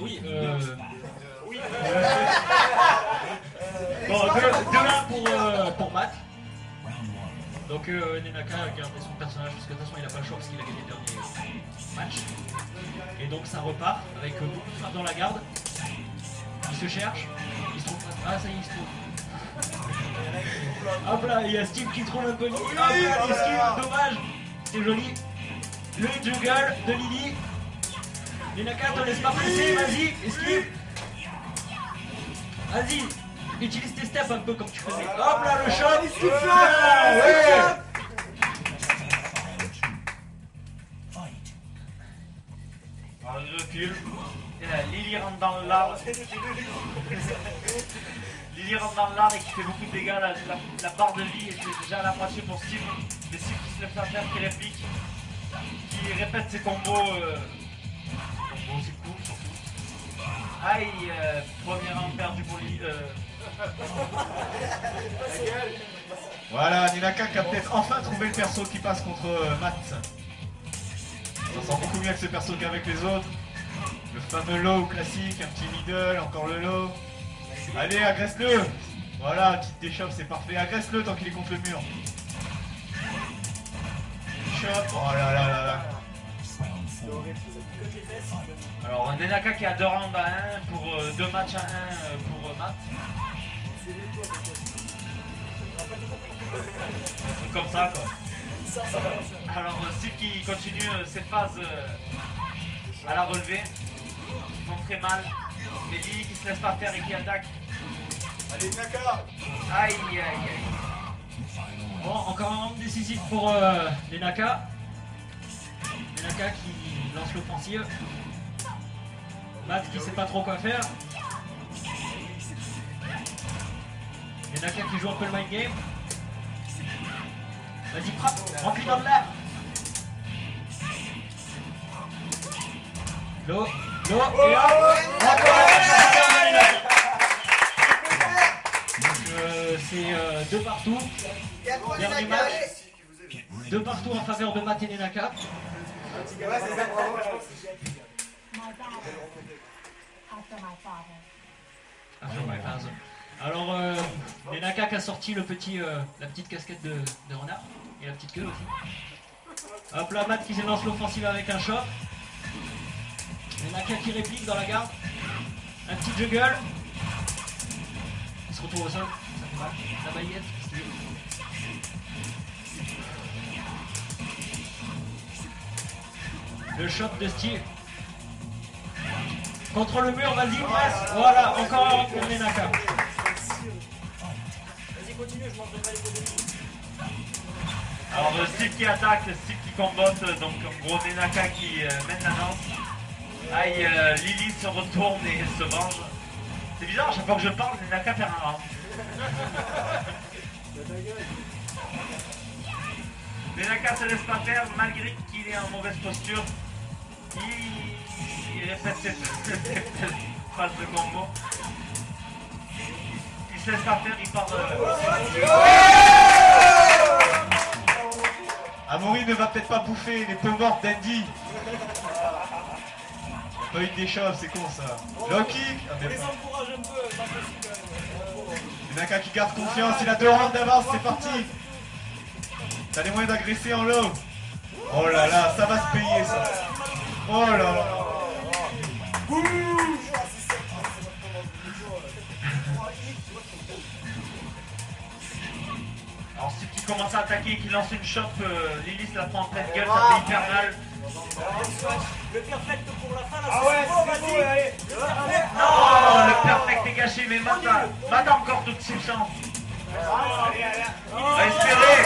Oui, Bon, 2-1 pour Matt. Donc Nenaka a gardé son personnage parce que de toute façon il a pas le choix parce qu'il a gagné le dernier match. Et donc ça repart avec beaucoup de frappes dans la garde. Il se cherche. Il se trouve. Ah ça y est, il se trouve. Hop là, il y a Steve qui trouve un peu. Hop là, Steve, dommage. C'est joli. Le juggle de Lily. Nenaka, te laisse pas presser, vas-y, esquive. Vas-y, utilise tes steps un peu comme tu faisais. Hop là, le shot. Ouais. Alors je recule. Et là, Lily rentre dans l'arbre. Lily rentre dans l'arbre et qui fait beaucoup de dégâts. La barre de vie était déjà à la moitié pour Steve. Mais Steve qui se lève la faire, qui réplique, qui répète ses combos. C'est cool surtout. Aïe, premier round perdu pour Lily. Voilà, Nenaka qui a peut-être enfin trouvé le perso qui passe contre Matt. Ça sent beaucoup mieux avec ce perso qu'avec les autres. Le fameux low classique, un petit middle, encore le low. Allez, agresse-le. Voilà, petite déchoppe, c'est parfait. Agresse-le tant qu'il est contre le mur. Chop. Oh là là là là. Alors Nenaka qui a 2 rounds à 1 pour 2 matchs à 1 pour Matt. Comme ça quoi. Alors Steve qui continue ses phases à la relever. Ils font très mal. Mais Lily qui se laisse pas faire et qui attaque. Allez, Naka. Aïe aïe aïe. Bon, encore un round décisif pour Nenaka. Nenaka qui lance l'offensive. Matt qui sait pas trop quoi faire. Nenaka qui joue un peu le mind game. Vas-y, frappe, remplis dans l'air. L'eau, et hop, c'est 2 partout. Dernier match. 2 partout en faveur de Matt et Nenaka. Alors, Nenaka qui a sorti la petite casquette de renard et la petite queue aussi. Hop là, Matt qui lance l'offensive avec un shot. Nenaka qui réplique dans la garde. Un petit juggle. Il se retrouve au sol. Ça fait mal. La baguette. Le shot de Steve. Contre le mur, vas-y, presse. Voilà, encore un round pour Nenaka. Vas-y, continue, je m'en donnerai les pots de vie. Alors Steve qui attaque, Steve qui combotte, donc en gros Nenaka qui mène la danse. Aïe, Lily se retourne et se venge. C'est bizarre, à chaque fois que je parle, Nenaka perd un round. Nenaka se laisse pas faire malgré qu'il est en mauvaise posture. Il répète ses phases de combo. Il se laisse pas faire, il part. Amaury ne va peut-être pas bouffer les peu mortes d'Andy. Pas eu des choses, c'est con ça. Low kick. On les encourage un peu, pas possible quand même. Nenaka qui garde confiance, il a 2 rounds d'avance, c'est parti. T'as les moyens d'agresser en low. Oh là là, ça va se payer ça. Oh là là. Alors Steve qui commence à attaquer, qui lance une chope, Lily se la prend en pleine gueule, ça fait hyper mal. Le perfect pour la fin, là, Ah ouais, c'est c'est beau, allez. Non, le perfect est gâché, mais Matt a encore toutes ses chances. Espérez.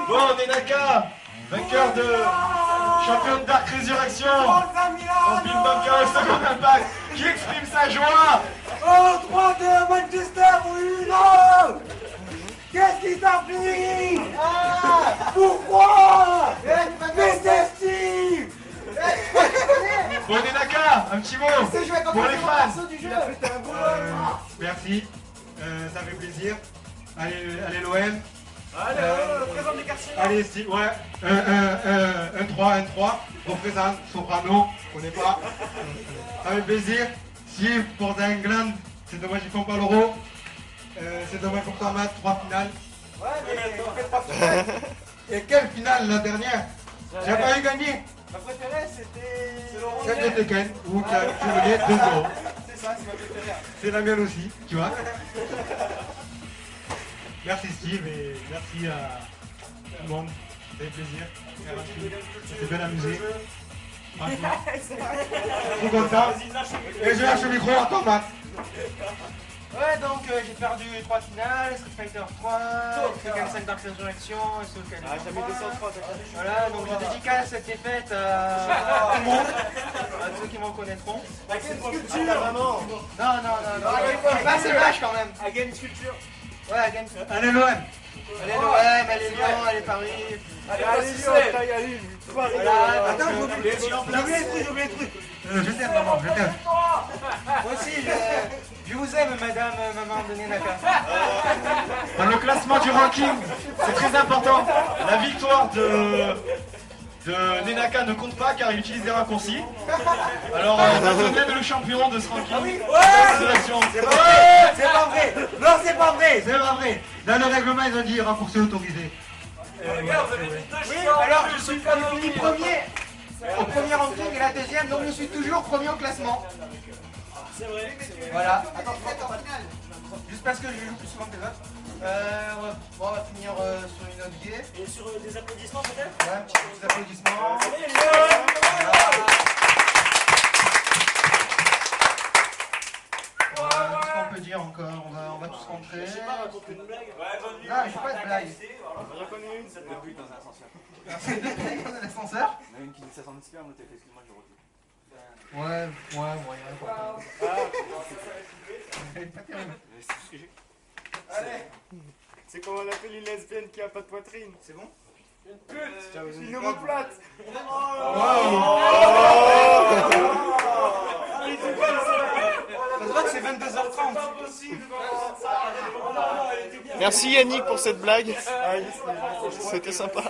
Bon, Nenaka, vainqueur de champion de Dark Resurrection en Big Bunker et Second Impact, qui exprime sa joie. Oh, 3-2 Manchester, oui, non. Qu'est-ce qui t'a pris? Pourquoi? Mais c'est Steve. Bon, Nenaka, un petit mot C'est joué quand pour on les est fans. perso du jeu. Merci, ça fait plaisir. Allez l'OM. Allez, présente les quartiers. Allez, si, ouais, 1-3, représente, Soprano, on connaît pas. Ça fait plaisir. Si, pour England, c'est dommage qu'ils font pas l'euro. C'est dommage pour toi, Matt, 3 finales. Ouais, mais on fait pas finale. Et quelle finale, la dernière? J'ai pas eu gagné. Ma préférée, c'était. Celle de Tekken, où tu as gagné 2-0. C'est ça, c'est ma préférée. C'est la mienne aussi, tu vois. Merci Steve et merci à tout le monde. Ça fait plaisir. C'est bien amusé. Franchement. Trop content. Et je lâche le micro à toi, Matt. Ouais, donc j'ai perdu 3 finales, Street Fighter 3, Tekken 5 Dark Resurrection et Soul Calibur. Ah, j'ai mis 203, Voilà, donc je dédicace cette défaite à tout le monde, à ceux qui me reconnaîtront. vraiment. Non, pas assez vache quand même. À Game Sculpture. Ouais, Again. Allez l'OM. Allez l'OM, allez Lyon, allez Paris. Allez, Lyon, Voilà, Attends, j'ai oublié le truc. Je t'aime, maman, je t'aime. moi aussi, je vous aime, madame, maman de Nenaka. Dans le classement du ranking, c'est très important. La victoire de Nenaka ne compte pas car il utilise des raccourcis. Alors, Nathan est le champion de ce ranking. Sélection. C'est pas vrai. Non, c'est pas vrai. C'est pas vrai. Dans le règlement, ils ont dit raccourci autorisé. Regarde, vous avez mis 2 Oui, chiens. alors je suis fini premier au premier ranking et la deuxième, donc je suis toujours premier au classement. C'est vrai. Voilà. Attends, juste parce que je joue plus souvent que les autres. On va finir sur une note gay. Et sur des applaudissements peut-être. Ouais, un petit applaudissement. Allez, Qu'est-ce qu'on peut dire encore? On va tous rentrer. je sais pas, raconte une blague. Ouais, bonne nuit. Non, j'ai pas de blague. J'en connais une, celle de but dans un ascenseur. C'est dans l'ascenseur? Il y en a une qui dit que ça sent super, l'autre elle fait excuse-moi, je retrouve. Ouais, moyen. Pas terrible. C'est tout ce que j'ai. C'est comment on appelle une lesbienne qui a pas de poitrine. C'est bon? Une omoplate. Ça se voit que c'est 22h30. Merci Yannick pour cette blague. C'était sympa.